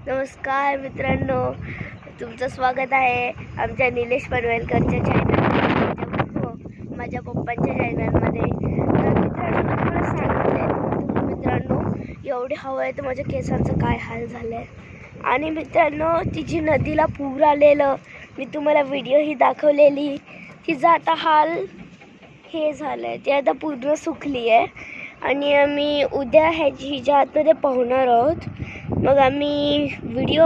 नमस्कार मित्रांनो, तुमचं स्वागत आहे आमच्या निलेश पनवेलकरच्या चॅनलमध्ये, माझ्या पप्पांच्या चॅनलमध्ये. तर मित्रांनो, तुम्हाला सांगितलं मित्रांनो, एवढी हवा आहे तर माझ्या केसांचं काय हाल झालं आहे. आणि मित्रांनो, तिची नदीला पूर आलेलं, मी तुम्हाला व्हिडिओही दाखवलेली. तिचा आता हाल हे झालं आहे, ती आता पूर्ण सुकली आहे. आणि आम्ही उद्या हिच्या आतमध्ये पाहणार आहोत. मग आम्ही व्हिडिओ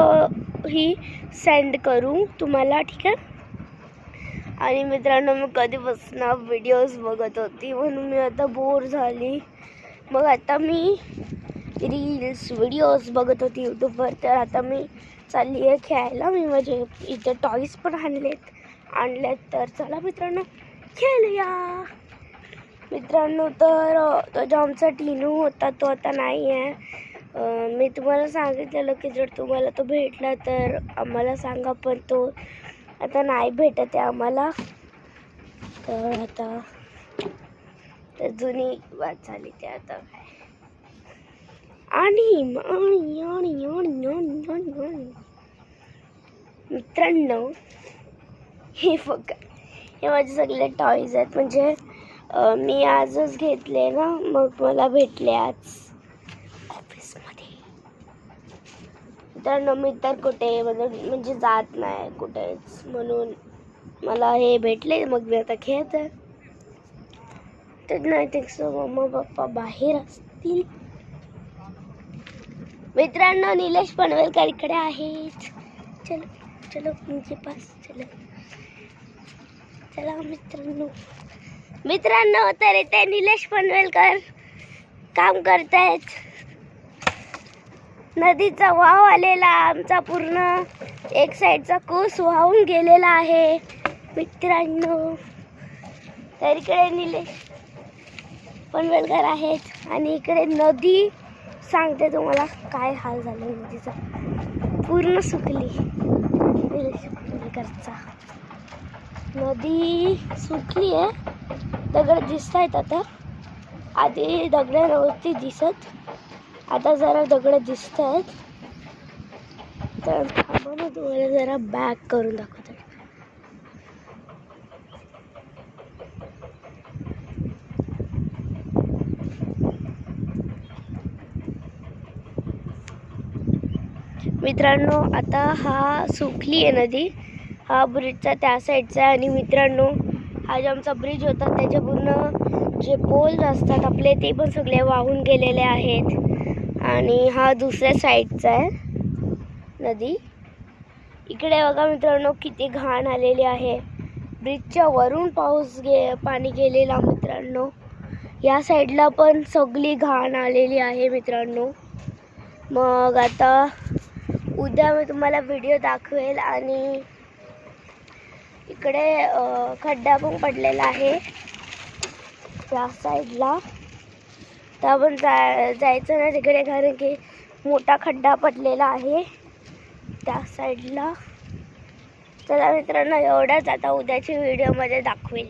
ही सेंड करू तुम्हाला, ठीक आहे. आणि मित्रांनो, मी कधीपासून व्हिडिओज बघत होती म्हणून मी आता बोर झाली. मग आता मी रील्स व्हिडिओज बघत होती यूट्यूबवर. तर आता मी चालली आहे खेळायला. मी माझे इथे टॉईज पण आणलेत. तर चला मित्रांनो, खेळूया. मित्रांनो, तर तो जो आमचा टिनू होता तो आता नाही आहे. मी तुम्हाला सांगितलेलं की जर तुम्हाला तो भेटला तर आम्हाला सांगा, पण तो आता नाही भेटत आहे आम्हाला. तर आता तर जुनी बात झाली ते आता काय. आणि मित्रांनो, हे बघा, हे माझे सगळे टॉईज आहेत. म्हणजे मी आजच घेतले ना, मग मला भेटले आज ऑफिसमध्ये. मित्रांनो, मी तर कुठे म्हणजे जात नाही कुठेच, म्हणून मला हे भेटले. मग मी आता खेळत आहे. तर नाही ते मम्मा पप्पा बाहेर असतील. मित्रांनो, निलेश पनवेलकर इकडे आहेत. चलो चलो उनके पास चलो. चला मित्रांनो, तर इथे निलेश पनवेलकर काम करतायत. नदीचा वाव आलेला, आमचा पूर्ण एक साईडचा कोस वाहून गेलेला आहे मित्रांनो. तर इकडे निलेश पनवेलकर आहेत आणि इकडे नदी सांगते तुम्हाला काय हाल झाला. नदीचा पूर्ण सुकली. निलेश पनवेलकरचा नदी सुकली आहे. दगड दिसत आहेत आता. आधी दगड नव्हती दिसत, आता जरा दगड दिसत आहेत. तर थांबा, मी तुम्हाला जरा बॅक करून दाखवते. मित्रांनो, आता हा सुकली आहे नदी. हा ब्रिजचा त्या साईडचा आहे. आणि मित्रांनो, हा जो आमचा ब्रिज होता त्याचे पूर्ण जे पोल्स असतात आपले ते पण सगळे वाहून गेलेले आहेत. आणि हा दुसऱ्या साईडचा आहे नदी. इकडे बघा मित्रांनो, किती घाण आलेली आहे. ब्रिजच्या वरून पाणी गेलेला मित्रांनो. या साईडला पण सगळी घाण आलेली आहे मित्रांनो. मग आता उद्या मी तुम्हाला व्हिडिओ दाखवेल. आणि इकडे खड्डा पण पडलेला आहे त्या साईडला. तर आपण जायचं ना तिकडे, कारण की मोठा खड्डा पडलेला आहे त्या साईडला. चला मित्रांनो, एवढंच. आता उद्याच्या व्हिडिओमध्ये दाखवेल.